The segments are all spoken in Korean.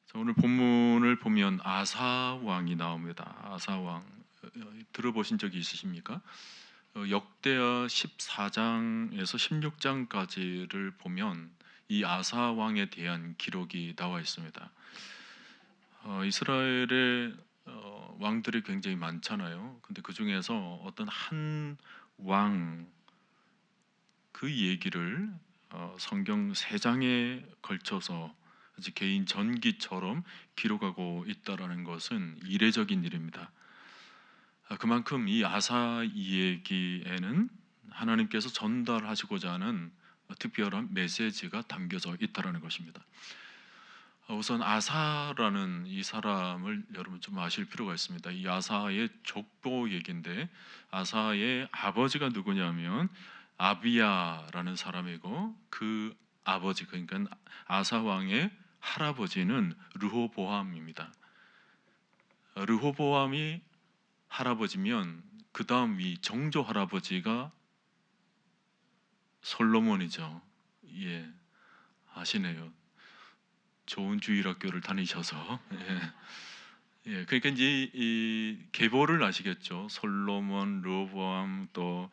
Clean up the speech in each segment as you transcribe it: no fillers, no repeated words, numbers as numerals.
자, 오늘 본문을 보면 아사 왕이 나옵니다. 아사 왕 들어보신 적이 있으십니까? 역대하 14장에서 16장까지를 보면 이 아사 왕에 대한 기록이 나와 있습니다. 이스라엘의 왕들이 굉장히 많잖아요. 근데 그 중에서 어떤 한 왕 그 얘기를 성경 세 장에 걸쳐서 아주 개인 전기처럼 기록하고 있다라는 것은 이례적인 일입니다. 그만큼 이 아사 이야기에는 하나님께서 전달하시고자 하는 특별한 메시지가 담겨져 있다라는 것입니다. 우선 아사라는 이 사람을 여러분 좀 아실 필요가 있습니다. 이 아사의 족보 얘기인데, 아사의 아버지가 누구냐면 아비야라는 사람이고, 그 아버지, 그러니까 아사 왕의 할아버지는 르호보암입니다. 르호보암이 할아버지면 그 다음 이 정조 할아버지가 솔로몬이죠. 예, 아시네요. 좋은 주일학교를 다니셔서. 예, 그러니까 이제 이 계보를 아시겠죠. 솔로몬, 르호보암, 또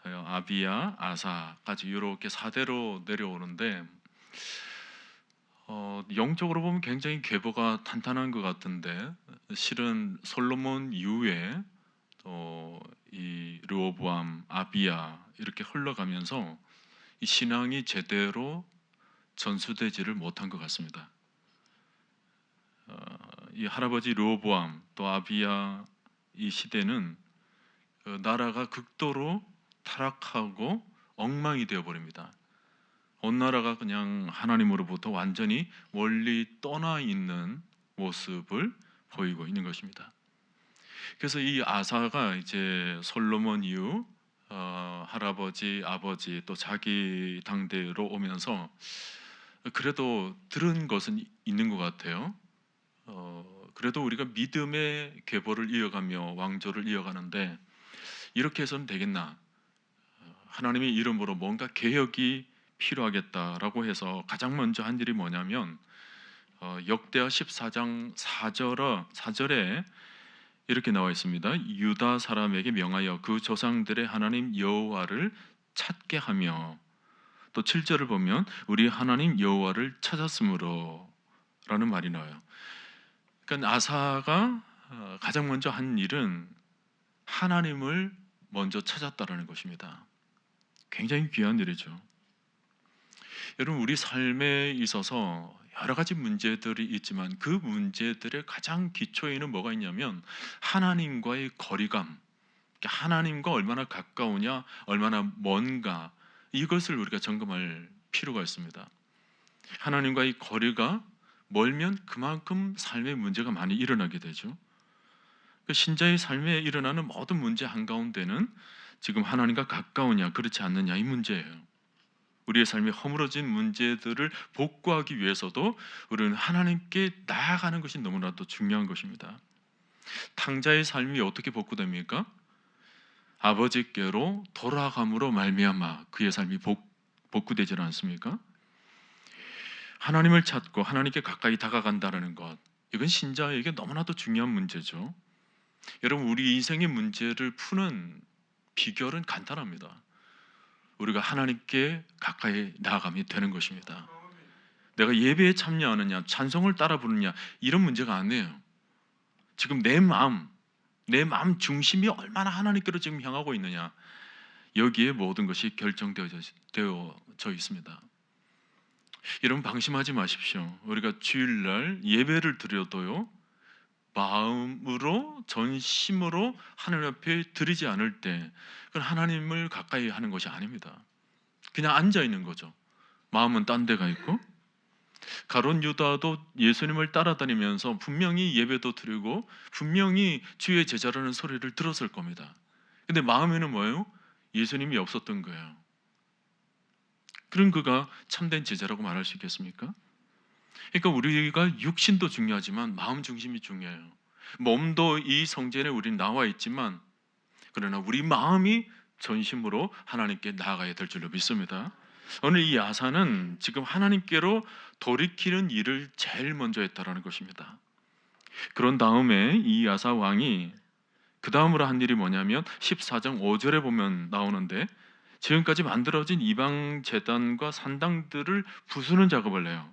아비야, 아사까지 이렇게 4대로 내려오는데, 영적으로 보면 굉장히 계보가 탄탄한 것 같은데, 실은 솔로몬 이후에 또 이 르호보암, 아비야 이렇게 흘러가면서 이 신앙이 제대로 전수되지를 못한 것 같습니다. 이 할아버지 르호보암 또 아비야 이 시대는 나라가 극도로 타락하고 엉망이 되어 버립니다. 온 나라가 그냥 하나님으로부터 완전히 멀리 떠나 있는 모습을 보이고 있는 것입니다. 그래서 이 아사가 이제 솔로몬 이후 할아버지, 아버지 또 자기 당대로 오면서 그래도 들은 것은 있는 것 같아요. 그래도 우리가 믿음의 계보를 이어가며 왕조를 이어가는데 이렇게 해서는 되겠나? 하나님의 이름으로 뭔가 개혁이 필요하겠다라고 해서 가장 먼저 한 일이 뭐냐면 역대하 14장 4절에 이렇게 나와 있습니다. 유다 사람에게 명하여 그 조상들의 하나님 여호와를 찾게 하며, 또 7절을 보면 우리 하나님 여호와를 찾았으므로 라는 말이 나와요. 그러니까 아사가 가장 먼저 한 일은 하나님을 먼저 찾았다라는 것입니다. 굉장히 귀한 일이죠. 여러분, 우리 삶에 있어서 여러 가지 문제들이 있지만 그 문제들의 가장 기초에는 뭐가 있냐면 하나님과의 거리감, 그러니까 하나님과 얼마나 가까우냐, 얼마나 먼가, 이것을 우리가 점검할 필요가 있습니다. 하나님과의 거리가 멀면 그만큼 삶의 문제가 많이 일어나게 되죠. 그 신자의 삶에 일어나는 모든 문제 한가운데는 지금 하나님과 가까우냐 그렇지 않느냐 이 문제예요. 우리의 삶이 허물어진 문제들을 복구하기 위해서도 우리는 하나님께 나아가는 것이 너무나도 중요한 것입니다. 탕자의 삶이 어떻게 복구됩니까? 아버지께로 돌아감으로 말미암아 그의 삶이 복구되지 않습니까? 하나님을 찾고 하나님께 가까이 다가간다는 것, 이건 신자에게 너무나도 중요한 문제죠. 여러분, 우리 인생의 문제를 푸는 비결은 간단합니다. 우리가 하나님께 가까이 나아가면 되는 것입니다. 내가 예배에 참여하느냐, 찬송을 따라 부르느냐, 이런 문제가 아니에요. 지금 내 마음 중심이 얼마나 하나님께로 지금 향하고 있느냐, 여기에 모든 것이 결정되어져 있습니다. 여러분, 방심하지 마십시오. 우리가 주일날 예배를 드려도요, 마음으로 전심으로 하나님 앞에 드리지 않을 때 그건 하나님을 가까이 하는 것이 아닙니다. 그냥 앉아 있는 거죠. 마음은 딴 데가 있고. 가룟 유다도 예수님을 따라다니면서 분명히 예배도 드리고 분명히 주의 제자라는 소리를 들었을 겁니다. 근데 마음에는 뭐예요? 예수님이 없었던 거예요. 그런 그가 참된 제자라고 말할 수 있겠습니까? 그러니까 우리가 육신도 중요하지만 마음 중심이 중요해요. 몸도 이 성전에 우린 나와 있지만 그러나 우리 마음이 전심으로 하나님께 나아가야 될 줄로 믿습니다. 오늘 이 아사는 지금 하나님께로 돌이키는 일을 제일 먼저 했다라는 것입니다. 그런 다음에 이 아사 왕이 그 다음으로 한 일이 뭐냐면 14장 5절에 보면 나오는데, 지금까지 만들어진 이방 제단과 산당들을 부수는 작업을 해요.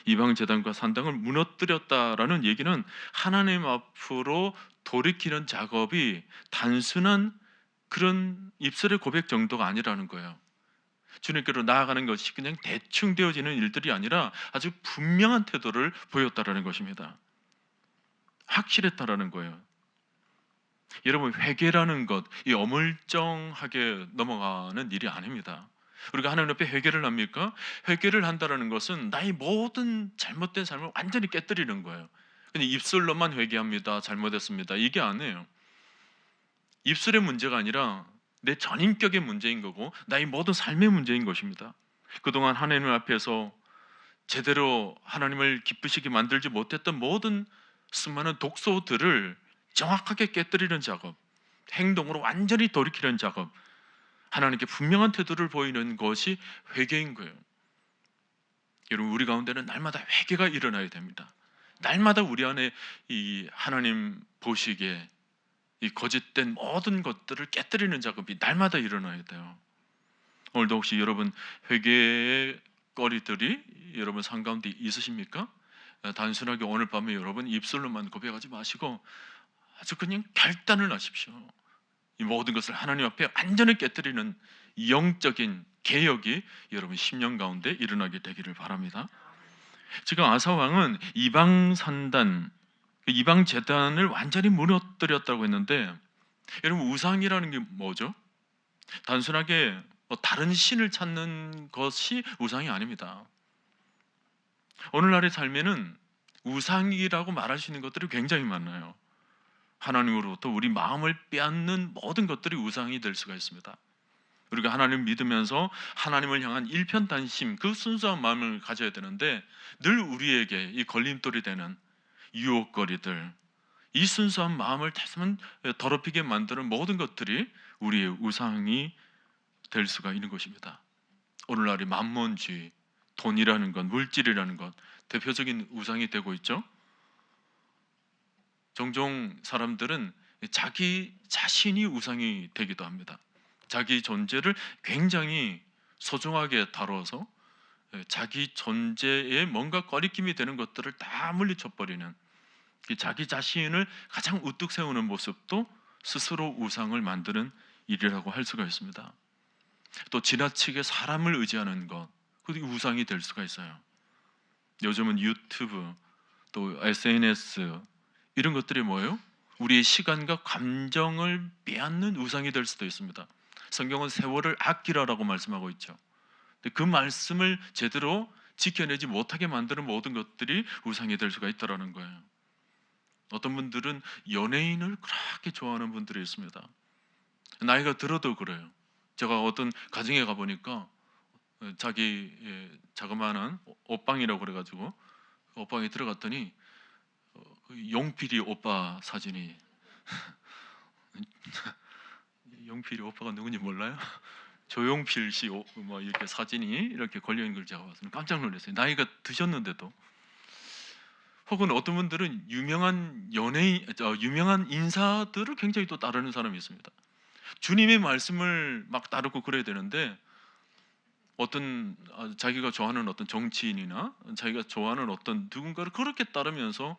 이방 제단과 산당을 무너뜨렸다라는 얘기는 하나님 앞으로 돌이키는 작업이 단순한 그런 입술의 고백 정도가 아니라는 거예요. 주님께로 나아가는 것이 그냥 대충 되어지는 일들이 아니라 아주 분명한 태도를 보였다라는 것입니다. 확실했다라는 거예요. 여러분, 회개라는 것, 이 어물쩡하게 넘어가는 일이 아닙니다. 우리가 하나님 앞에 회개를 합니까? 회개를 한다는 것은 나의 모든 잘못된 삶을 완전히 깨뜨리는 거예요. 근데 입술로만 회개합니다, 잘못했습니다, 이게 아니에요. 입술의 문제가 아니라 내 전인격의 문제인 거고 나의 모든 삶의 문제인 것입니다. 그동안 하나님 앞에서 제대로 하나님을 기쁘시게 만들지 못했던 모든 수많은 독소들을 정확하게 깨뜨리는 작업, 행동으로 완전히 돌이키는 작업, 하나님께 분명한 태도를 보이는 것이 회개인 거예요. 여러분, 우리 가운데는 날마다 회개가 일어나야 됩니다. 날마다 우리 안에 이 하나님 보시기에 이 거짓된 모든 것들을 깨뜨리는 작업이 날마다 일어나야 돼요. 오늘도 혹시 여러분 회개의 거리들이 여러분 삶 가운데 있으십니까? 단순하게 오늘 밤에 여러분 입술로만 고백하지 마시고 아주 그냥 결단을 하십시오. 이 모든 것을 하나님 앞에 완전히 깨뜨리는 영적인 개혁이 여러분 심령 가운데 일어나게 되기를 바랍니다. 지금 아사 왕은 이방 산단, 이방 제단을 완전히 무너뜨렸다고 했는데, 여러분 우상이라는 게 뭐죠? 단순하게 다른 신을 찾는 것이 우상이 아닙니다. 오늘날의 삶에는 우상이라고 말할 수 있는 것들이 굉장히 많아요. 하나님으로부터 우리 마음을 빼앗는 모든 것들이 우상이 될 수가 있습니다. 우리가 하나님을 믿으면서 하나님을 향한 일편단심, 그 순수한 마음을 가져야 되는데, 늘 우리에게 이 걸림돌이 되는 유혹거리들, 이 순수한 마음을 다시금 더럽히게 만드는 모든 것들이 우리의 우상이 될 수가 있는 것입니다. 오늘날의 만몬주의, 돈이라는 것, 물질이라는 것, 대표적인 우상이 되고 있죠. 종종 사람들은 자기 자신이 우상이 되기도 합니다. 자기 존재를 굉장히 소중하게 다뤄서 자기 존재에 뭔가 꺼리낌이 되는 것들을 다 물리쳐버리는, 자기 자신을 가장 우뚝 세우는 모습도 스스로 우상을 만드는 일이라고 할 수가 있습니다. 또 지나치게 사람을 의지하는 것, 그게 우상이 될 수가 있어요. 요즘은 유튜브, 또 SNS, 이런 것들이 뭐예요? 우리의 시간과 감정을 빼앗는 우상이 될 수도 있습니다. 성경은 세월을 아끼라라고 말씀하고 있죠. 그 말씀을 제대로 지켜내지 못하게 만드는 모든 것들이 우상이 될 수가 있다는 거예요. 어떤 분들은 연예인을 그렇게 좋아하는 분들이 있습니다. 나이가 들어도 그래요. 제가 어떤 가정에 가보니까 자기 자그마한 옷방이라고 그래가지고 옷방에 들어갔더니 용필이 오빠 사진이 용필이 오빠가 누군지 몰라요? 조용필 씨 뭐 이렇게 사진이 이렇게 걸려 있는 걸 제가 봤어요. 깜짝 놀랐어요. 나이가 드셨는데도. 혹은 어떤 분들은 유명한 연예인, 유명한 인사들을 굉장히 또 따르는 사람이 있습니다. 주님의 말씀을 막 따르고 그래야 되는데, 어떤 자기가 좋아하는 어떤 정치인이나 자기가 좋아하는 어떤 누군가를 그렇게 따르면서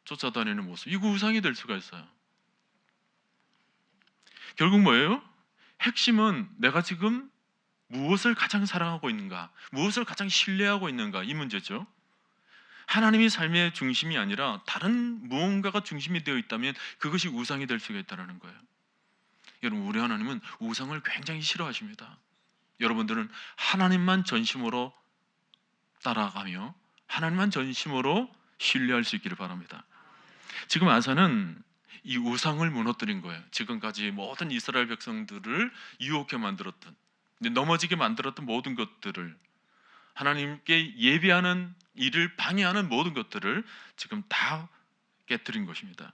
쫓아다니는 모습, 이거 우상이 될 수가 있어요. 결국 뭐예요? 핵심은 내가 지금 무엇을 가장 사랑하고 있는가, 무엇을 가장 신뢰하고 있는가, 이 문제죠. 하나님이 삶의 중심이 아니라 다른 무언가가 중심이 되어 있다면 그것이 우상이 될 수가 있다는 거예요. 여러분, 우리 하나님은 우상을 굉장히 싫어하십니다. 여러분들은 하나님만 전심으로 따라가며 하나님만 전심으로 신뢰할 수 있기를 바랍니다. 지금 아사는 이 우상을 무너뜨린 거예요. 지금까지 모든 이스라엘 백성들을 유혹해 만들었던, 넘어지게 만들었던 모든 것들을, 하나님께 예배하는 일을 방해하는 모든 것들을 지금 다 깨뜨린 것입니다.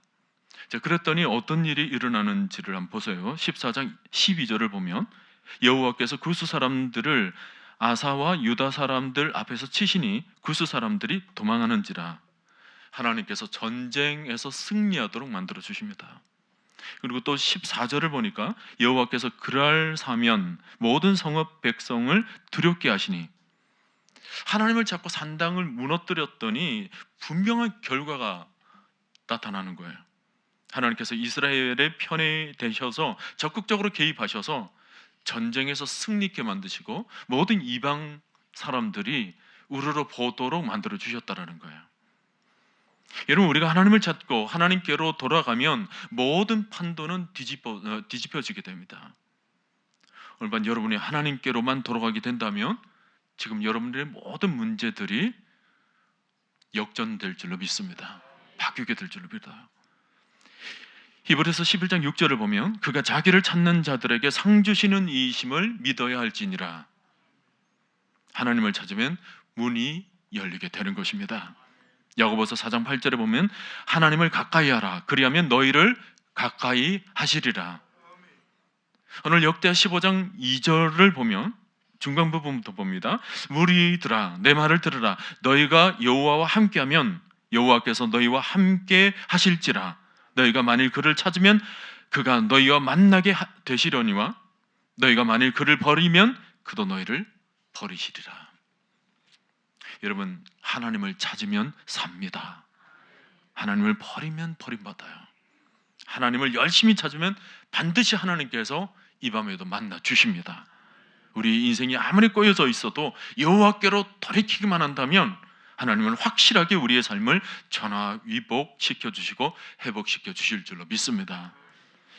자, 그랬더니 어떤 일이 일어나는지를 한번 보세요. 14장 12절을 보면 여호와께서 구스 사람들을 아사와 유다 사람들 앞에서 치시니 구스 사람들이 도망하는지라. 하나님께서 전쟁에서 승리하도록 만들어 주십니다. 그리고 또 14절을 보니까 여호와께서 그랄 사면 모든 성읍 백성을 두렵게 하시니, 하나님을 찾고 산당을 무너뜨렸더니 분명한 결과가 나타나는 거예요. 하나님께서 이스라엘의 편에 되셔서 적극적으로 개입하셔서 전쟁에서 승리케 만드시고 모든 이방 사람들이 우르르 보도록 만들어 주셨다라는 거예요. 여러분, 우리가 하나님을 찾고 하나님께로 돌아가면 모든 판도는 뒤집혀지게 됩니다. 오늘 여러분이 하나님께로만 돌아가게 된다면 지금 여러분들의 모든 문제들이 역전될 줄로 믿습니다. 바뀌게 될 줄로 믿어요. 히브리서 11장 6절을 보면 그가 자기를 찾는 자들에게 상 주시는 이이심을 믿어야 할지니라. 하나님을 찾으면 문이 열리게 되는 것입니다. 야고보서 4장 8절에 보면 하나님을 가까이 하라, 그리하면 너희를 가까이 하시리라. 오늘 역대하 15장 2절을 보면 중간 부분부터 봅니다. 무리들아, 내 말을 들으라. 너희가 여호와와 함께하면 여호와께서 너희와 함께 하실지라. 너희가 만일 그를 찾으면 그가 너희와 만나게 되시려니와 너희가 만일 그를 버리면 그도 너희를 버리시리라. 여러분, 하나님을 찾으면 삽니다. 하나님을 버리면 버림받아요. 하나님을 열심히 찾으면 반드시 하나님께서 이 밤에도 만나 주십니다. 우리 인생이 아무리 꼬여져 있어도 여호와께로 돌이키기만 한다면 하나님은 확실하게 우리의 삶을 전화위복시켜 주시고 회복시켜 주실 줄로 믿습니다.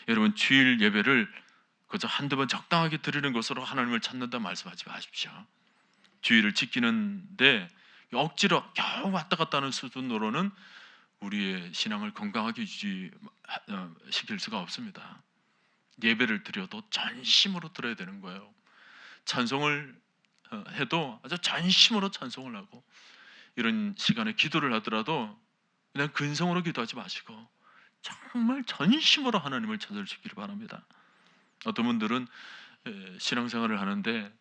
여러분, 주일 예배를 그저 한두 번 적당하게 드리는 것으로 하나님을 찾는다 말씀하지 마십시오. 주일을 지키는데 억지로 겨우 왔다 갔다 하는 수준으로는 우리의 신앙을 건강하게 유지시킬 수가 없습니다. 예배를 드려도 전심으로 드려야 되는 거예요. 찬송을 해도 아주 전심으로 찬송을 하고, 이런 시간에 기도를 하더라도 그냥 근성으로 기도하지 마시고 정말 전심으로 하나님을 찾으시기를 바랍니다. 어떤 분들은 신앙생활을 하는데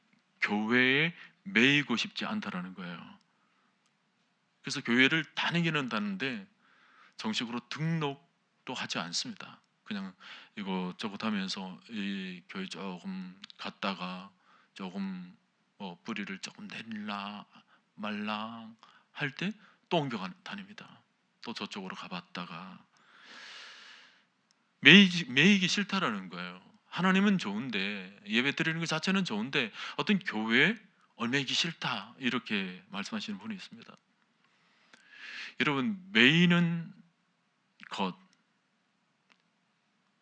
교회에 매이고 싶지 않다라는 거예요. 그래서 교회를 다니기는 다는데 정식으로 등록도 하지 않습니다. 그냥 이것저것 하면서 이 교회 조금 갔다가 조금 뿌리를 조금 내릴라 말라 할 때 또 옮겨 다닙니다. 또 저쪽으로 가봤다가 매이기 싫다라는 거예요. 하나님은 좋은데, 예배 드리는 것 자체는 좋은데 어떤 교회에 얽매이기 싫다, 이렇게 말씀하시는 분이 있습니다. 여러분, 매이는 것,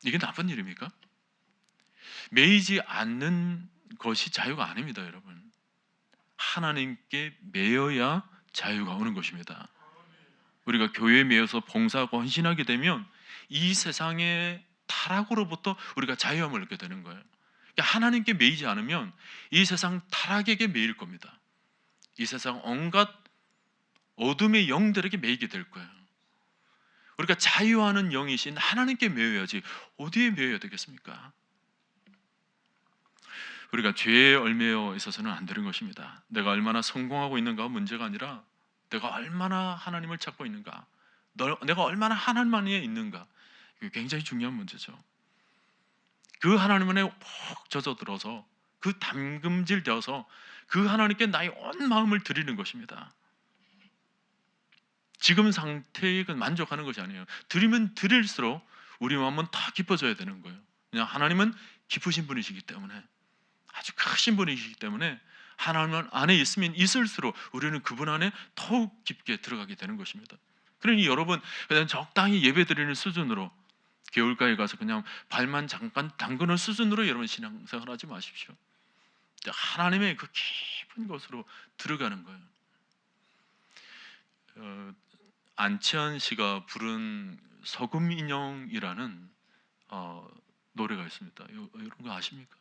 이게 나쁜 일입니까? 매이지 않는 것이 자유가 아닙니다. 여러분, 하나님께 매여야 자유가 오는 것입니다. 우리가 교회에 매여서 봉사하고 헌신하게 되면 이 세상의 타락으로부터 우리가 자유함을 얻게 되는 거예요. 그러니까 하나님께 매이지 않으면 이 세상 타락에게 매일 겁니다. 이 세상 온갖 어둠의 영들에게 매이게 될 거예요. 우리가 자유하는 영이신 하나님께 매여야지 어디에 매여야 되겠습니까? 우리가 죄에 얽매여 있어서는 안 되는 것입니다. 내가 얼마나 성공하고 있는가가 문제가 아니라 내가 얼마나 하나님을 찾고 있는가, 내가 얼마나 하나님 안에 있는가, 이게 굉장히 중요한 문제죠. 그 하나님 안에 푹 젖어들어서 그 담금질 되어서 그 하나님께 나의 온 마음을 드리는 것입니다. 지금 상태에 만족하는 것이 아니에요. 드리면 드릴수록 우리 마음은 더 깊어져야 되는 거예요. 그냥 하나님은 깊으신 분이시기 때문에, 아주 크신 분이시기 때문에 하나님 안에 있으면 있을수록 우리는 그분 안에 더욱 깊게 들어가게 되는 것입니다. 그러니 여러분, 그냥 적당히 예배드리는 수준으로, 개울가에 가서 그냥 발만 잠깐 담그는 수준으로 여러분 신앙생활 하지 마십시오. 하나님의 그 깊은 곳으로 들어가는 거예요. 안치환 씨가 부른 서금 인형이라는 노래가 있습니다. 이런 거 아십니까?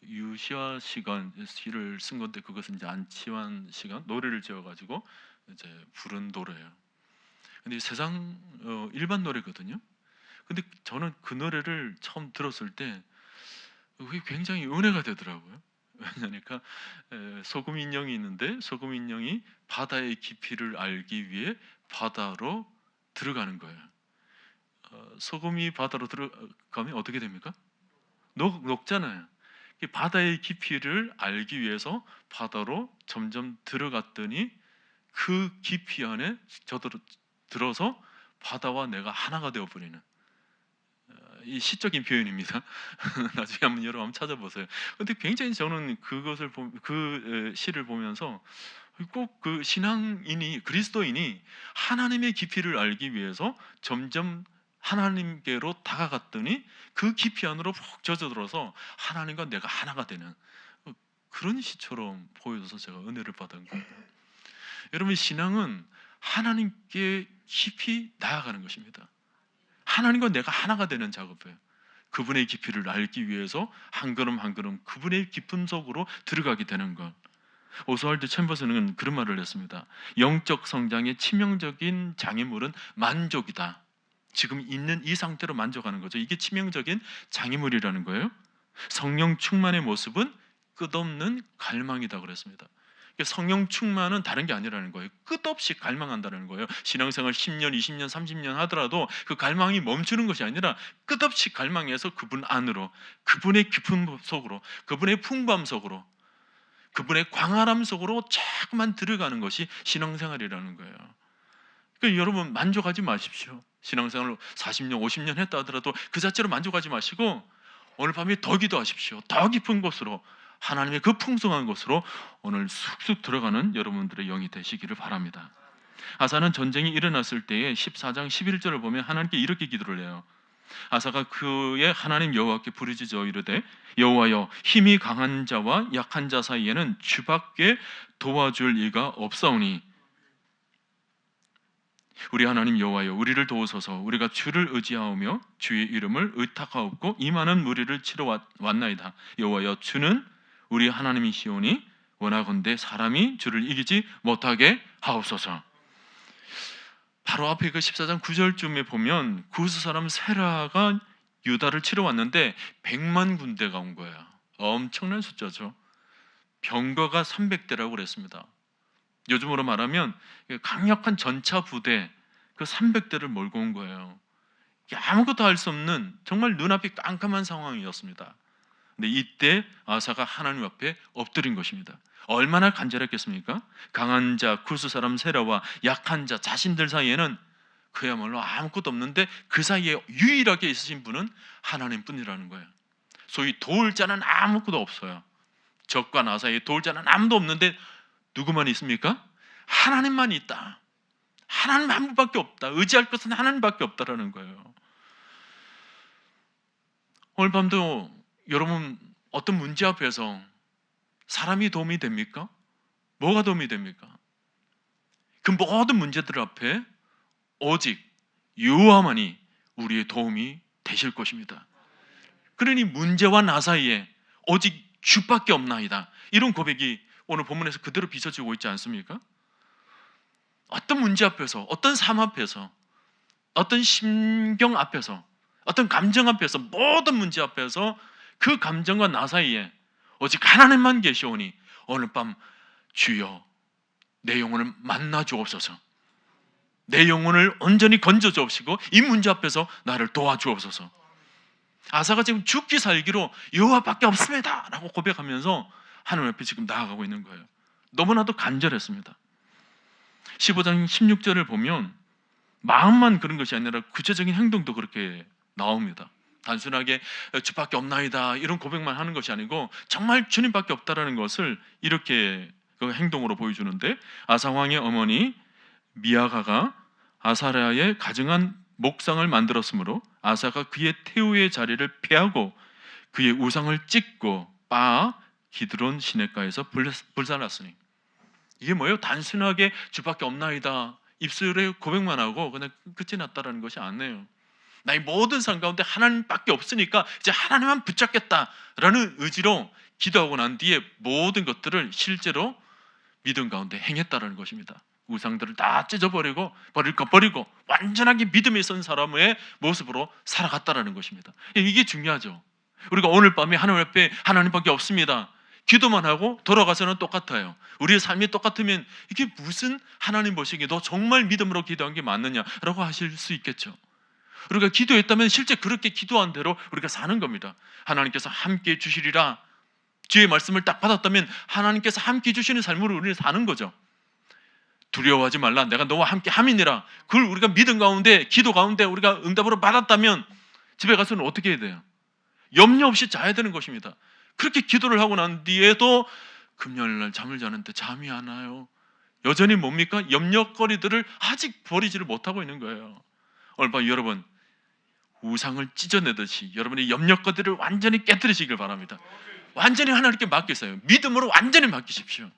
유시아 씨가 시를 쓴 건데 그것은 이제 안치환 씨가 노래를 지어가지고 이제 부른 노래예요. 근데 세상 일반 노래거든요. 근데 저는 그 노래를 처음 들었을 때 그게 굉장히 은혜가 되더라고요. 왜냐니까 소금 인형이 있는데 소금 인형이 바다의 깊이를 알기 위해 바다로 들어가는 거예요. 소금이 바다로 들어가면 어떻게 됩니까? 녹잖아요. 이 바다의 깊이를 알기 위해서 바다로 점점 들어갔더니 그 깊이 안에 들어서 바다와 내가 하나가 되어버리는, 이 시적인 표현입니다. 나중에 한번 여러분 찾아보세요. 근데 굉장히 저는 그 시를 보면서 꼭 그 신앙인이, 그리스도인이 하나님의 깊이를 알기 위해서 점점 하나님께로 다가갔더니 그 깊이 안으로 푹 젖어들어서 하나님과 내가 하나가 되는 그런 시처럼 보여져서 제가 은혜를 받은 거예요. 여러분, 신앙은 하나님께 깊이 나아가는 것입니다. 하나님과 내가 하나가 되는 작업이에요. 그분의 깊이를 알기 위해서 한 걸음 한 걸음 그분의 깊음 속으로 들어가게 되는 것. 오스왈드 챔버스는 그런 말을 했습니다. 영적 성장의 치명적인 장애물은 만족이다. 지금 있는 이 상태로 만족하는 거죠. 이게 치명적인 장애물이라는 거예요. 성령 충만의 모습은 끝없는 갈망이다 그랬습니다. 성령 충만은 다른 게 아니라는 거예요. 끝없이 갈망한다는 거예요. 신앙생활 10년, 20년, 30년 하더라도 그 갈망이 멈추는 것이 아니라 끝없이 갈망해서 그분 안으로, 그분의 깊은 속으로, 그분의 풍부함 속으로, 그분의 광활함 속으로 자꾸만 들어가는 것이 신앙생활이라는 거예요. 그러니까 여러분, 만족하지 마십시오. 신앙생활을 40년, 50년 했다 하더라도 그 자체로 만족하지 마시고 오늘 밤에 더 기도하십시오. 더 깊은 곳으로, 하나님의 그 풍성한 곳으로 오늘 쑥쑥 들어가는 여러분들의 영이 되시기를 바랍니다. 아사는 전쟁이 일어났을 때에 14장 11절을 보면 하나님께 이렇게 기도를 해요. 아사가 그의 하나님 여호와께 부르짖어 이르되, 여호와여, 힘이 강한 자와 약한 자 사이에는 주밖에 도와줄 이가 없사오니 우리 하나님 여호와여, 우리를 도우소서. 우리가 주를 의지하오며 주의 이름을 의탁하옵고 이 많은 무리를 치러 왔나이다. 여호와여, 주는 우리 하나님이시오니 원하건대 사람이 주를 이기지 못하게 하옵소서. 바로 앞에 그 14장 9절쯤에 보면 구스 사람 세라가 유다를 치러 왔는데 100만 군대가 온 거예요. 엄청난 숫자죠. 병거가 300대라고 그랬습니다. 요즘으로 말하면 강력한 전차 부대, 그 300대를 몰고 온 거예요. 아무것도 할 수 없는 정말 눈앞이 깜깜한 상황이었습니다. 근데 이때 아사가 하나님 앞에 엎드린 것입니다. 얼마나 간절했겠습니까? 강한 자 구스 사람 세라와 약한 자 자신들 사이에는 그야말로 아무것도 없는데 그 사이에 유일하게 있으신 분은 하나님뿐이라는 거예요. 소위 도울 자는 아무것도 없어요. 적과 나 사이에 도울 자는 아무도 없는데 누구만 있습니까? 하나님만 있다. 하나님 한 분밖에 없다. 의지할 것은 하나님밖에 없다라는 거예요. 오늘 밤도 여러분 어떤 문제 앞에서 사람이 도움이 됩니까? 뭐가 도움이 됩니까? 그 모든 문제들 앞에 오직 여호와만이 우리의 도움이 되실 것입니다. 그러니 문제와 나 사이에 오직 주밖에 없나이다. 이런 고백이 오늘 본문에서 그대로 빚어지고 있지 않습니까? 어떤 문제 앞에서, 어떤 삶 앞에서, 어떤 심경 앞에서, 어떤 감정 앞에서, 모든 문제 앞에서 그 감정과 나 사이에 오직 하나님만 계시오니 오늘 밤 주여 내 영혼을 만나 주옵소서. 내 영혼을 온전히 건져 주옵시고 이 문제 앞에서 나를 도와주옵소서. 아사가 지금 죽기 살기로 여호와밖에 없습니다 라고 고백하면서 하나님 앞에 지금 나아가고 있는 거예요. 너무나도 간절했습니다. 15장 16절을 보면 마음만 그런 것이 아니라 구체적인 행동도 그렇게 나옵니다. 단순하게 주밖에 없나이다 이런 고백만 하는 것이 아니고 정말 주님밖에 없다라는 것을 이렇게 그 행동으로 보여주는데, 아사 왕의 어머니 미아가가 아사랴의 가증한 목상을 만들었으므로 아사가 그의 태우의 자리를 폐하고 그의 우상을 찢고 빻아 기드론 시냇가에서 불살랐으니. 이게 뭐예요? 단순하게 주밖에 없나이다 입술에 고백만 하고 그냥 끝이 났다라는 것이 아니에요. 나의 모든 삶 가운데 하나님밖에 없으니까 이제 하나님만 붙잡겠다라는 의지로 기도하고 난 뒤에 모든 것들을 실제로 믿음 가운데 행했다라는 것입니다. 우상들을 다 찢어버리고 버리고 완전하게 믿음에 선 사람의 모습으로 살아갔다라는 것입니다. 이게 중요하죠. 우리가 오늘 밤에 하나님 앞에 하나님밖에 없습니다. 기도만 하고 돌아가서는 똑같아요. 우리의 삶이 똑같으면 이게 무슨 하나님 보시기에 너 정말 믿음으로 기도한 게 맞느냐라고 하실 수 있겠죠. 우리가 기도했다면 실제 그렇게 기도한 대로 우리가 사는 겁니다. 하나님께서 함께 주시리라, 주의 말씀을 딱 받았다면 하나님께서 함께 주시는 삶으로 우리는 사는 거죠. 두려워하지 말라, 내가 너와 함께 함이니라. 그걸 우리가 믿음 가운데, 기도 가운데 우리가 응답으로 받았다면 집에 가서는 어떻게 해야 돼요? 염려 없이 자야 되는 것입니다. 그렇게 기도를 하고 난 뒤에도 금요일날 잠을 자는데 잠이 안 와요. 여전히 뭡니까? 염려거리들을 아직 버리지를 못하고 있는 거예요. 얼마 여러분, 우상을 찢어내듯이 여러분의 염려거리들을 완전히 깨뜨리시길 바랍니다. 완전히 하나님께 맡기세요. 믿음으로 완전히 맡기십시오.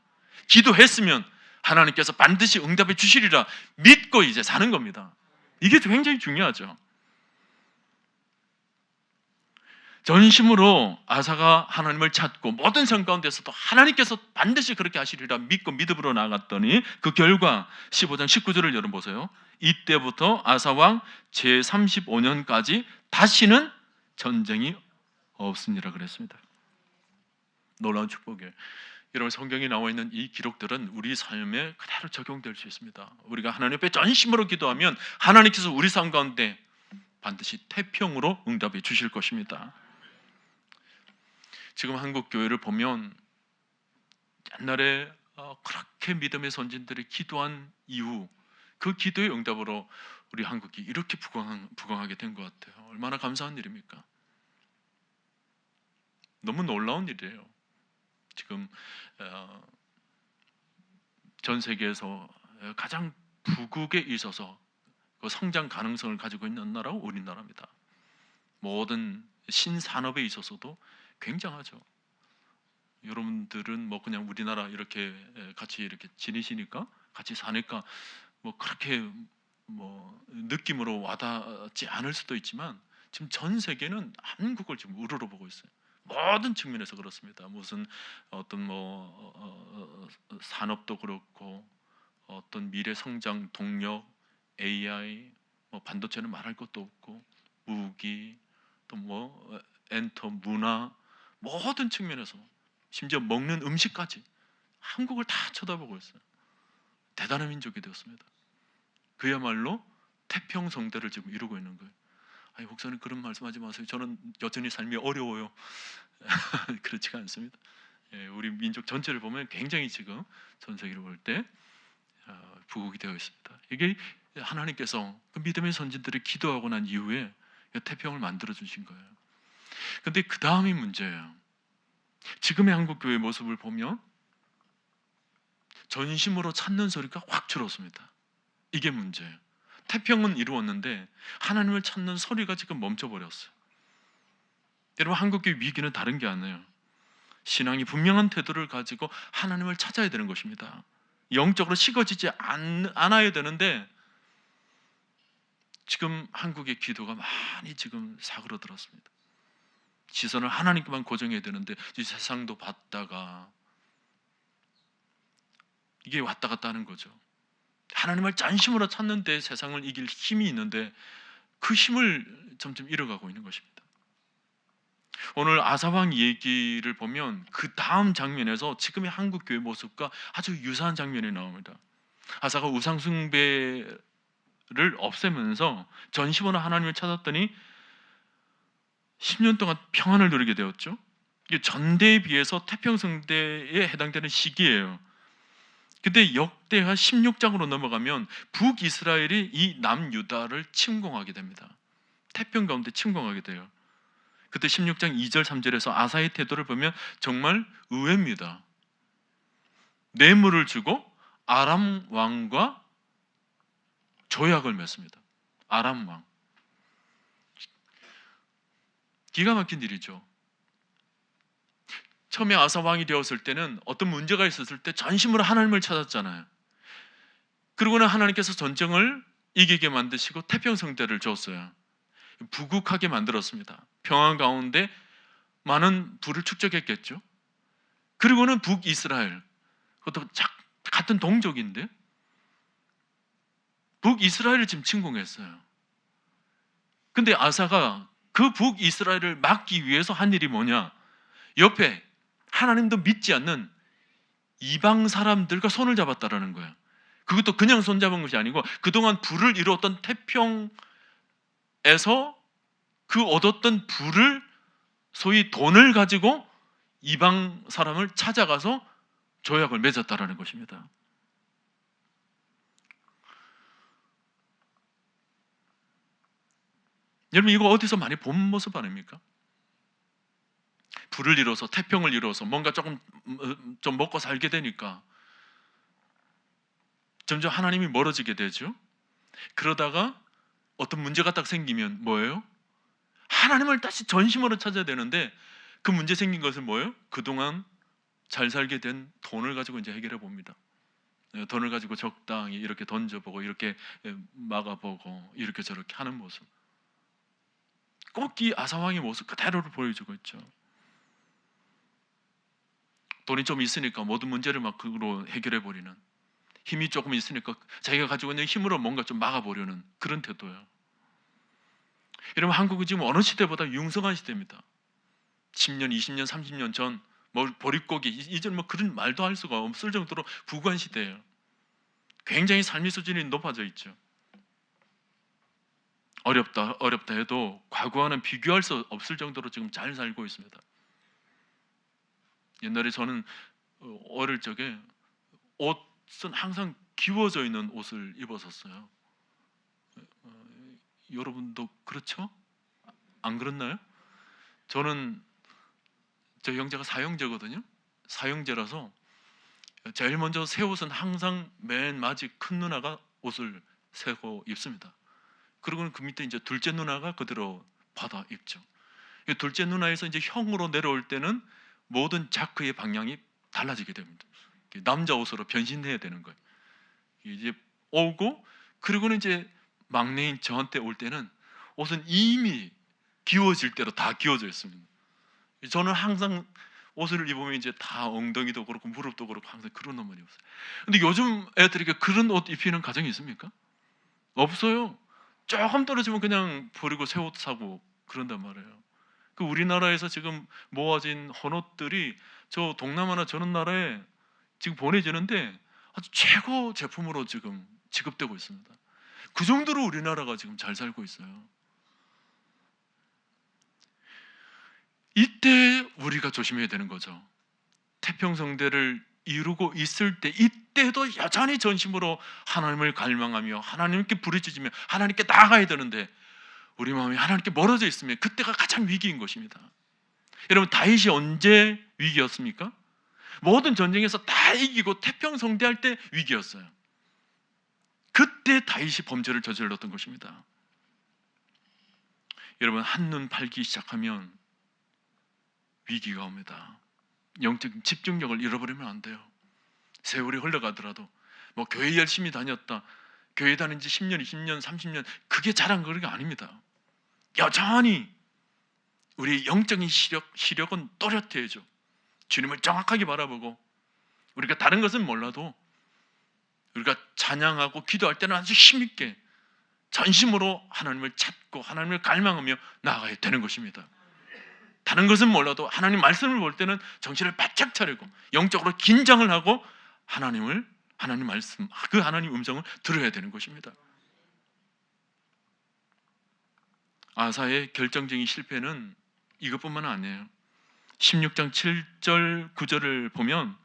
기도했으면 하나님께서 반드시 응답해 주시리라 믿고 이제 사는 겁니다. 이게 굉장히 중요하죠. 전심으로 아사가 하나님을 찾고 모든 성 가운데서도 하나님께서 반드시 그렇게 하시리라 믿고 믿음으로 나아갔더니 그 결과 15장 19절을 여러분 보세요. 이때부터 아사왕 제35년까지 다시는 전쟁이 없으니라 그랬습니다. 놀라운 축복이에요. 여러분, 성경에 나와 있는 이 기록들은 우리 삶에 그대로 적용될 수 있습니다. 우리가 하나님 앞에 전심으로 기도하면 하나님께서 우리 삶 가운데 반드시 태평으로 응답해 주실 것입니다. 지금 한국 교회를 보면 옛날에 그렇게 믿음의 선진들이 기도한 이후 그 기도의 응답으로 우리 한국이 이렇게 부강하게 된 것 같아요. 얼마나 감사한 일입니까? 너무 놀라운 일이에요. 지금 전 세계에서 가장 부국에 있어서 그 성장 가능성을 가지고 있는 나라가 우리나라입니다. 모든 신산업에 있어서도 굉장하죠. 여러분들은 뭐 그냥 우리나라 이렇게 같이 이렇게 지내시니까, 같이 사니까 뭐 그렇게 뭐 느낌으로 와닿지 않을 수도 있지만 지금 전 세계는 한국을 지금 우러러 보고 있어요. 모든 측면에서 그렇습니다. 무슨 어떤 산업도 그렇고 어떤 미래 성장 동력, AI, 뭐 반도체는 말할 것도 없고 무기, 또 뭐 엔터, 문화, 모든 측면에서 심지어 먹는 음식까지 한국을 다 쳐다보고 있어요. 대단한 민족이 되었습니다. 그야말로 태평성대를 지금 이루고 있는 거예요. 아니, 목사님 그런 말씀하지 마세요. 저는 여전히 삶이 어려워요. 그렇지가 않습니다. 우리 민족 전체를 보면 굉장히 지금 전 세계를 볼 때 부국이 되어 있습니다. 이게 하나님께서 그 믿음의 선진들이 기도하고 난 이후에 태평을 만들어 주신 거예요. 근데 그 다음이 문제예요. 지금의 한국 교회의 모습을 보면 전심으로 찾는 소리가 확 줄었습니다. 이게 문제예요. 태평은 이루었는데 하나님을 찾는 소리가 지금 멈춰버렸어요. 여러분, 한국교회 위기는 다른 게 아니에요. 신앙이 분명한 태도를 가지고 하나님을 찾아야 되는 것입니다. 영적으로 식어지지 않아야 되는데 지금 한국의 기도가 많이 지금 사그러들었습니다. 시선을 하나님께만 고정해야 되는데 이 세상도 봤다가 이게 왔다 갔다 하는 거죠. 하나님을 전심으로 찾는데 세상을 이길 힘이 있는데 그 힘을 점점 잃어가고 있는 것입니다. 오늘 아사왕 얘기를 보면 그 다음 장면에서 지금의 한국 교회 모습과 아주 유사한 장면이 나옵니다. 아사가 우상 숭배를 없애면서 전심으로 하나님을 찾았더니 10년 동안 평안을 누리게 되었죠. 이게 전대에 비해서 태평성대에 해당되는 시기예요. 근데 역대하 16장으로 넘어가면 북이스라엘이 이 남유다를 침공하게 됩니다. 태평 가운데 침공하게 돼요. 그때 16장 2절 3절에서 아사의 태도를 보면 정말 의외입니다. 뇌물을 주고 아람 왕과 조약을 맺습니다. 아람 왕. 기가 막힌 일이죠. 처음에 아사 왕이 되었을 때는 어떤 문제가 있었을 때 전심으로 하나님을 찾았잖아요. 그러고는 하나님께서 전쟁을 이기게 만드시고 태평성대를 줬어요. 부국하게 만들었습니다. 평안 가운데 많은 부를 축적했겠죠. 그리고는 북이스라엘, 그것도 같은 동족인데 북이스라엘을 지금 침공했어요. 근데 아사가 그 북이스라엘을 막기 위해서 한 일이 뭐냐? 옆에 하나님도 믿지 않는 이방 사람들과 손을 잡았다라는 거예요. 그것도 그냥 손 잡은 것이 아니고 그동안 부를 이루었던 태평에서 그 얻었던 부를, 소위 돈을 가지고 이방 사람을 찾아가서 조약을 맺었다라는 것입니다. 여러분, 이거 어디서 많이 본 모습 아닙니까? 부를 이뤄서, 태평을 이뤄서 뭔가 조금 좀 먹고 살게 되니까 점점 하나님이 멀어지게 되죠. 그러다가 어떤 문제가 딱 생기면 뭐예요? 하나님을 다시 전심으로 찾아야 되는데 그 문제 생긴 것은 뭐예요? 그동안 잘 살게 된 돈을 가지고 이제 해결해 봅니다. 돈을 가지고 적당히 이렇게 던져보고 이렇게 막아보고 이렇게 저렇게 하는 모습, 꼭 이 아사왕의 모습 그대로를 보여주고 있죠. 돈이 좀 있으니까 모든 문제를 막 그걸로 해결해 버리는, 힘이 조금 있으니까 자기가 가지고 있는 힘으로 뭔가 좀 막아보려는 그런 태도예요. 여러분, 한국은 지금 어느 시대보다 융성한 시대입니다. 10년, 20년, 30년 전 뭐 보릿고기, 이제는 뭐 그런 말도 할 수가 없을 정도로 부유한 시대예요. 굉장히 삶의 수준이 높아져 있죠. 어렵다 해도 과거와는 비교할 수 없을 정도로 지금 잘 살고 있습니다. 옛날에 저는 어릴 적에 옷은 항상 기워져 있는 옷을 입었었어요. 여러분도 그렇죠? 안 그렇나요? 저는 저 형제가 사형제거든요. 사형제라서 제일 먼저 새 옷은 항상 맨 마지 큰 누나가 옷을 새고 입습니다. 그리고는 그 밑에 이제 둘째 누나가 그대로 받아 입죠. 둘째 누나에서 이제 형으로 내려올 때는 모든 자크의 방향이 달라지게 됩니다. 남자 옷으로 변신해야 되는 거예요. 이제 오고, 그리고는 이제 막내인 저한테 올 때는 옷은 이미 기워질 대로 다 기워져 있습니다. 저는 항상 옷을 입으면 이제 다 엉덩이도 그렇고 무릎도 그렇고 항상 그런 옷만 입었어요. 근데 요즘 애들에게 그런 옷 입히는 가정이 있습니까? 없어요. 조금 떨어지면 그냥 버리고 새 옷 사고 그런단 말이에요. 그 우리나라에서 지금 모아진 헌옷들이 저 동남아나 저런 나라에 지금 보내지는데 아주 최고 제품으로 지금 지급되고 있습니다. 그 정도로 우리나라가 지금 잘 살고 있어요. 이때 우리가 조심해야 되는 거죠. 태평성대를 이루고 있을 때, 이때도 여전히 전심으로 하나님을 갈망하며 하나님께 부르짖으며 하나님께 나아가야 되는데 우리 마음이 하나님께 멀어져 있으면 그때가 가장 위기인 것입니다. 여러분, 다윗이 언제 위기였습니까? 모든 전쟁에서 다 이기고 태평성대할 때 위기였어요. 그때 다윗이 범죄를 저질렀던 것입니다. 여러분, 한눈 팔기 시작하면 위기가 옵니다. 영적 집중력을 잃어버리면 안 돼요. 세월이 흘러가더라도 뭐 교회 열심히 다녔다, 교회 다닌 지 10년, 20년, 30년 그게 자랑거리가 아닙니다. 여전히 우리 영적인 시력은 또렷해야죠. 주님을 정확하게 바라보고, 우리가 다른 것은 몰라도 우리가 찬양하고 기도할 때는 아주 힘있게 전심으로 하나님을 찾고 하나님을 갈망하며 나아가야 되는 것입니다. 다른 것은 몰라도 하나님 말씀을 볼 때는 정신을 바짝 차리고 영적으로 긴장을 하고 하나님 말씀, 그 하나님 음성을 들어야 되는 것입니다. 아사의 결정적인 실패는 이것뿐만 아니에요. 16장 7절 9절을 보면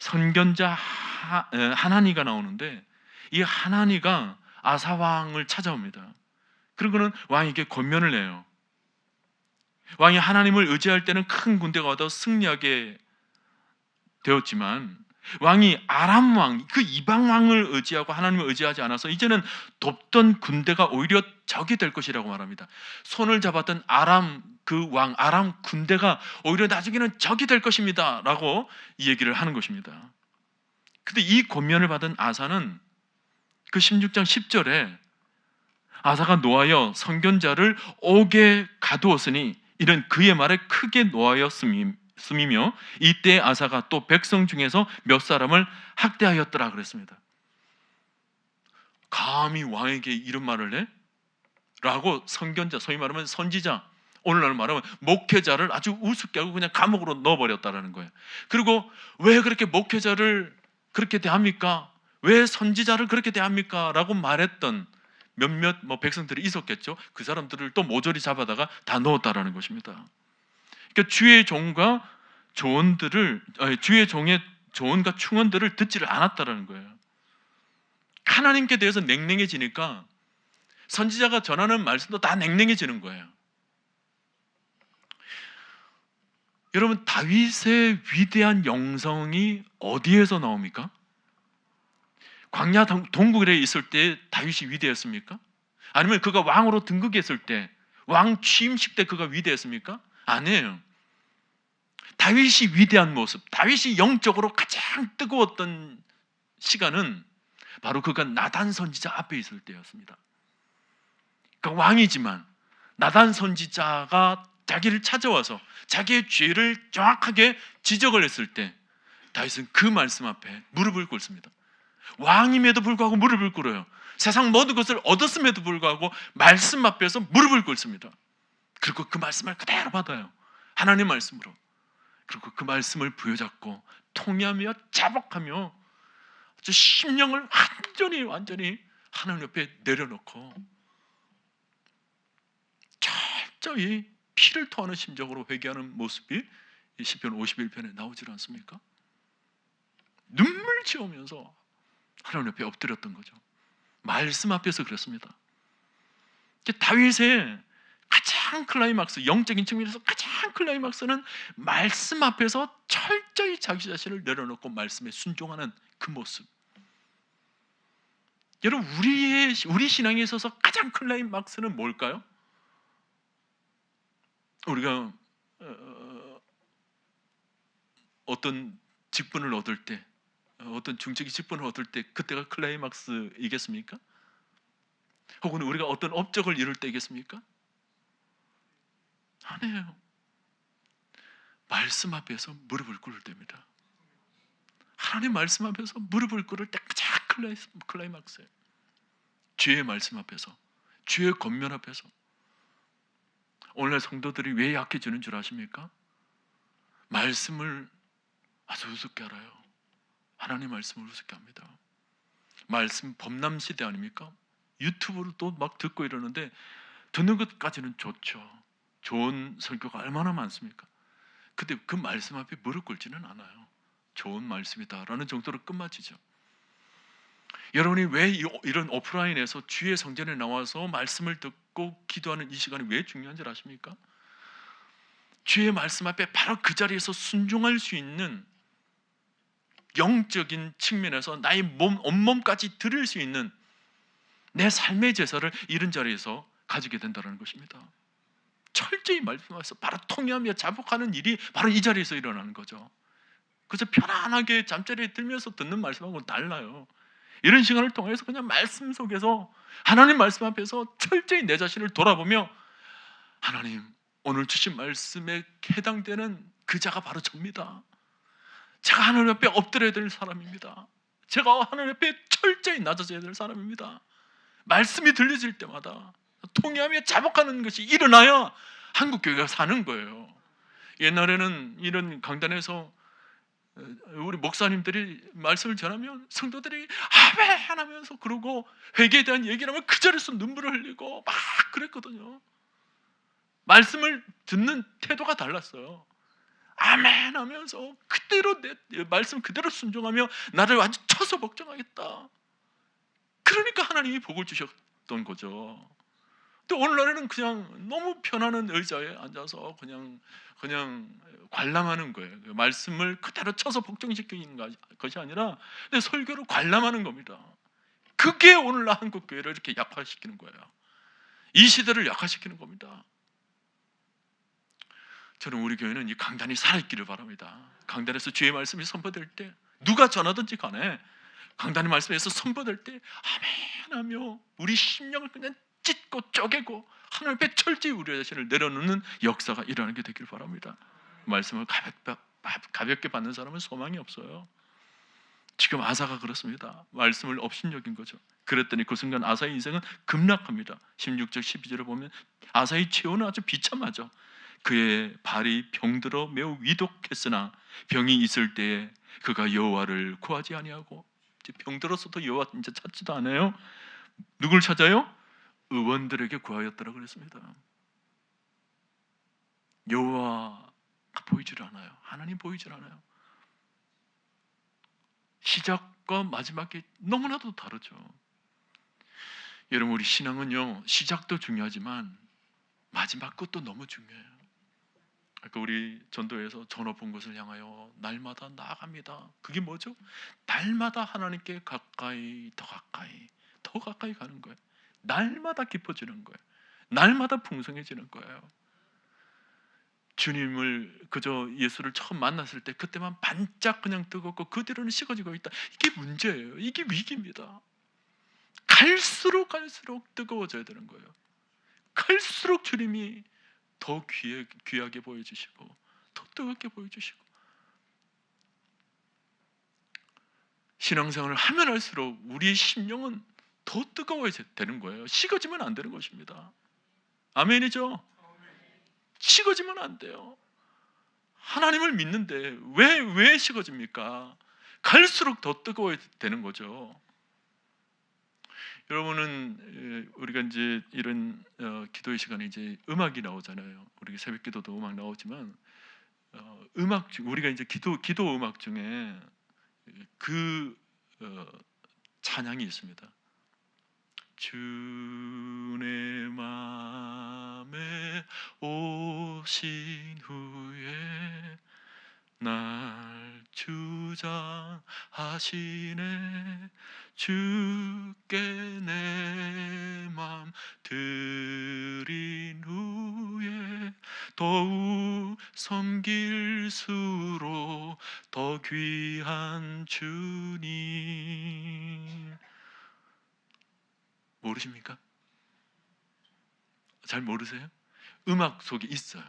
선견자 하나니가 나오는데, 이 하나니가 아사 왕을 찾아옵니다. 그리고는 왕에게 권면을 해요. 왕이 하나님을 의지할 때는 큰 군대가 와도 승리하게 되었지만 왕이 아람 왕, 그 이방 왕을 의지하고 하나님을 의지하지 않아서 이제는 돕던 군대가 오히려 적이 될 것이라고 말합니다. 손을 잡았던 아람 그 왕, 아람 군대가 오히려 나중에는 적이 될 것입니다 라고 이 얘기를 하는 것입니다. 근데 이 권면을 받은 아사는 그 16장 10절에 아사가 노하여 선견자를 옥에 가두었으니 이는 그의 말에 크게 노하였음이며 이때 아사가 또 백성 중에서 몇 사람을 학대하였더라 그랬습니다. 감히 왕에게 이런 말을 해? 라고 선견자, 소위 말하면 선지자, 오늘날 말하면 목회자를 아주 우습게 하고 그냥 감옥으로 넣어버렸다라는 거예요. 그리고 왜 그렇게 목회자를 그렇게 대합니까? 왜 선지자를 그렇게 대합니까? 라고 말했던 몇몇 백성들이 있었겠죠. 그 사람들을 또 모조리 잡아다가 다 넣었다라는 것입니다. 그러니까 주의 종과 주의 종의 조언과 충언들을 듣지를 않았다라는 거예요. 하나님께 대해서 냉랭해지니까 선지자가 전하는 말씀도 다 냉랭해지는 거예요. 여러분, 다윗의 위대한 영성이 어디에서 나옵니까? 광야 동굴에 있을 때 다윗이 위대했습니까? 아니면 그가 왕으로 등극했을 때, 왕 취임식 때 그가 위대했습니까? 아니에요. 다윗이 위대한 모습, 다윗이 영적으로 가장 뜨거웠던 시간은 바로 그가 나단 선지자 앞에 있을 때였습니다. 그러니까 왕이지만 나단 선지자가 자기를 찾아와서 자기의 죄를 정확하게 지적을 했을 때 다윗은 그 말씀 앞에 무릎을 꿇습니다. 왕임에도 불구하고 무릎을 꿇어요. 세상 모든 것을 얻었음에도 불구하고 말씀 앞에서 무릎을 꿇습니다. 그리고 그 말씀을 그대로 받아요. 하나님 말씀으로. 그리고 그 말씀을 부여잡고 통회하며 자복하며 저 심령을 완전히 하나님 옆에 내려놓고 철저히 피를 토하는 심정으로 회개하는 모습이 이 시편 51편에 나오질 않습니까? 눈물 지으면서 하나님 옆에 엎드렸던 거죠. 말씀 앞에서 그랬습니다. 다윗의 가장 클라이막스, 영적인 측면에서 가장 클라이막스는 말씀 앞에서 철저히 자기 자신을 내려놓고 말씀에 순종하는 그 모습. 여러분, 우리 신앙에 있어서 가장 클라이막스는 뭘까요? 우리가 어떤 직분을 얻을 때, 어떤 중직의 직분을 얻을 때 그때가 클라이막스이겠습니까? 혹은 우리가 어떤 업적을 이룰 때이겠습니까? 아니에요. 말씀 앞에서 무릎을 꿇을 때입니다. 하나님 말씀 앞에서 무릎을 꿇을 때 가장 클라이막스예요. 주의 말씀 앞에서, 주의 권면 앞에서. 오늘날 성도들이 왜 약해지는 줄 아십니까? 말씀을 아주 우습게 알아요. 하나님 말씀을 우습게 합니다. 말씀 범람 시대 아닙니까? 유튜브로 또 막 듣고 이러는데 듣는 것까지는 좋죠. 좋은 설교가 얼마나 많습니까? 근데 그 말씀 앞에 무릎 꿇지는 않아요. 좋은 말씀이다라는 정도로 끝마치죠. 여러분이 왜 이런 오프라인에서 주의 성전에 나와서 말씀을 듣고 기도하는 이 시간이 왜 중요한 줄 아십니까? 주의 말씀 앞에 바로 그 자리에서 순종할 수 있는 영적인 측면에서 나의 온몸까지 드릴 수 있는 내 삶의 제사를 이런 자리에서 가지게 된다는 것입니다. 철저히 말씀하셔서 바로 통회하며 자복하는 일이 바로 이 자리에서 일어나는 거죠. 그래서 편안하게 잠자리에 들면서 듣는 말씀하고는 달라요. 이런 시간을 통해서 그냥 말씀 속에서 하나님 말씀 앞에서 철저히 내 자신을 돌아보며 하나님, 오늘 주신 말씀에 해당되는 그 자가 바로 접니다. 제가 하나님 옆에 엎드려야 될 사람입니다. 제가 하나님 옆에 철저히 낮아져야 될 사람입니다. 말씀이 들려질 때마다 통회하며 자복하는 것이 일어나야 한국교회가 사는 거예요. 옛날에는 이런 강단에서 우리 목사님들이 말씀을 전하면 성도들이 아멘 하면서 그러고 회개에 대한 얘기를 하면 그 자리에서 눈물을 흘리고 막 그랬거든요. 말씀을 듣는 태도가 달랐어요. 아멘 하면서 그대로 내 말씀 그대로 순종하며 나를 완전 쳐서 복종하겠다. 그러니까 하나님이 복을 주셨던 거죠. 근데 오늘날에는 그냥 너무 편안한 의자에 앉아서 그냥 관람하는 거예요. 말씀을 그대로 쳐서 복종시키는 것이 아니라 근데 설교를 관람하는 겁니다. 그게 오늘날 한국 교회를 이렇게 약화시키는 거예요. 이 시대를 약화시키는 겁니다. 저는 우리 교회는 이 강단이 살아있기를 바랍니다. 강단에서 주의 말씀이 선포될 때 누가 전하든지 간에 강단의 말씀에서 선포될 때 아멘하며 우리 심령을 그냥 찢고 쪼개고 하나님 앞에 철저히 우리 자신을 내려놓는 역사가 일어나게 되길 바랍니다. 말씀을 가볍게 받는 사람은 소망이 없어요. 지금 아사가 그렇습니다. 말씀을 업신여긴 거죠. 그랬더니 그 순간 아사의 인생은 급락합니다. 16절 12절을 보면 아사의 최후는 아주 비참하죠. 그의 발이 병들어 매우 위독했으나 병이 있을 때에 그가 여호와를 구하지 아니하고, 이제 병들었어도 여호와 이제 찾지도 않아요. 누굴 찾아요? 의원들에게 구하였더라 그랬습니다. 여호와가 보이질 않아요. 하나님 보이질 않아요. 시작과 마지막이 너무나도 다르죠. 여러분, 우리 신앙은요, 시작도 중요하지만 마지막 것도 너무 중요해요. 아까 우리 전도에서 저 높은 곳을 향하여 날마다 나아갑니다. 그게 뭐죠? 날마다 하나님께 가까이, 더 가까이, 더 가까이 가는 거예요. 날마다 깊어지는 거예요. 날마다 풍성해지는 거예요. 주님을, 그저 예수를 처음 만났을 때 그때만 반짝 그냥 뜨겁고 그 뒤로는 식어지고 있다. 이게 문제예요. 이게 위기입니다. 갈수록 뜨거워져야 되는 거예요. 갈수록 주님이 더 귀하게 보여주시고 더 뜨겁게 보여주시고, 신앙생활을 하면 할수록 우리의 심령은 더 뜨거워야 되는 거예요. 식어지면 안 되는 것입니다. 아멘이죠? 식어지면 안 돼요. 하나님을 믿는데 왜 식어집니까? 갈수록 더 뜨거워야 되는 거죠. 여러분은 우리가 이제 이런 기도의 시간에 이제 음악이 나오잖아요. 우리 새벽기도도 음악 나오지만 음악 우리가 이제 기도 음악 중에 그 찬양이 있습니다. 주의 맘에 오신 후에 날 주장하시네. 주께 내 맘 드린 후에 더욱 섬길수록 더 귀한 주님. 모르십니까? 잘 모르세요? 음악 속에 있어요.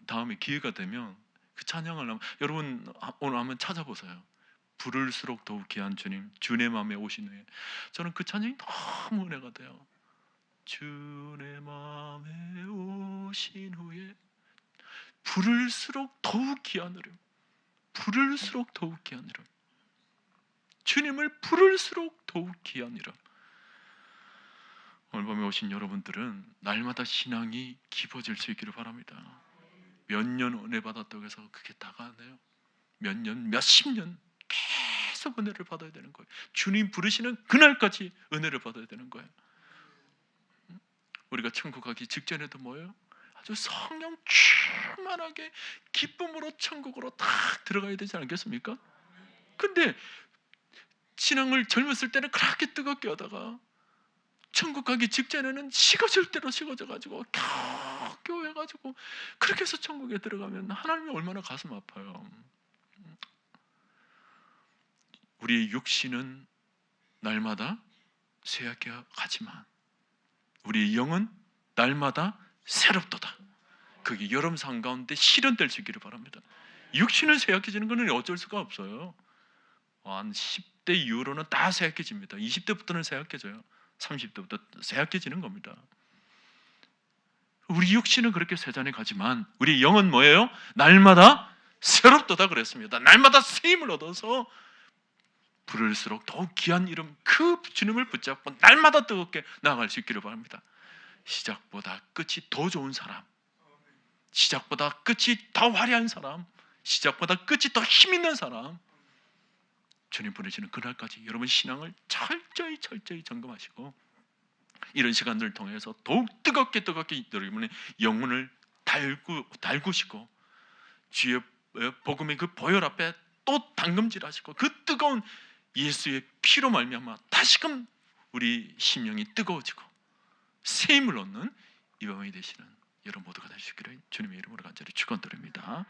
다음에 기회가 되면 그 찬양을 하면 여러분 오늘 한번 찾아보세요. 부를수록 더욱 귀한 주님, 주의 마음에 오신 후에. 저는 그 찬양이 너무 은혜가 돼요. 주의 마음에 오신 후에 부를수록 더욱 귀한 이름, 부를수록 더욱 귀한 이름, 주님을 부를수록 더욱 귀한 이름. 오늘 밤에 오신 여러분들은 날마다 신앙이 깊어질 수 있기를 바랍니다. 몇 년 은혜 받았다고 해서 그게 다가 아니에요. 몇 년, 몇십 년 계속 은혜를 받아야 되는 거예요. 주님 부르시는 그날까지 은혜를 받아야 되는 거예요. 우리가 천국 가기 직전에도 뭐예요? 아주 성령 충만하게 기쁨으로 천국으로 딱 들어가야 되지 않겠습니까? 근데 신앙을 젊었을 때는 그렇게 뜨겁게 하다가 천국 가기 직전에는 식어질 대로 식어져가지고 겨우 해가지고 그렇게 해서 천국에 들어가면 하나님이 얼마나 가슴 아파요. 우리의 육신은 날마다 쇠약해 가지만 우리의 영은 날마다 새롭도다. 그게 여러분 삶 가운데 실현될 수 있기를 바랍니다. 육신은 쇠약해지는 것은 어쩔 수가 없어요. 한 10대 이후로는 다 쇠약해집니다. 20대부터는 쇠약해져요. 30대부터 쇠약해지는 겁니다. 우리 육신은 그렇게 쇠잔해 가지만 우리 영은 뭐예요? 날마다 새롭도다 그랬습니다. 날마다 새 힘을 얻어서 부를수록 더욱 귀한 이름 그 주님을 붙잡고 날마다 뜨겁게 나아갈 수 있기를 바랍니다. 시작보다 끝이 더 좋은 사람, 시작보다 끝이 더 화려한 사람, 시작보다 끝이 더 힘있는 사람, 주님 보내시는 그날까지 여러분 신앙을 철저히 점검하시고 이런 시간들을 통해서 더욱 뜨겁게 여러분의 영혼을 달구시고 주의 복음의 그 보혈 앞에 또 당금질하시고 그 뜨거운 예수의 피로 말미암아 다시금 우리 심령이 뜨거워지고 새 힘을 얻는 이 밤이 되시는 여러분 모두가 되시기를 주님의 이름으로 간절히 축원드립니다.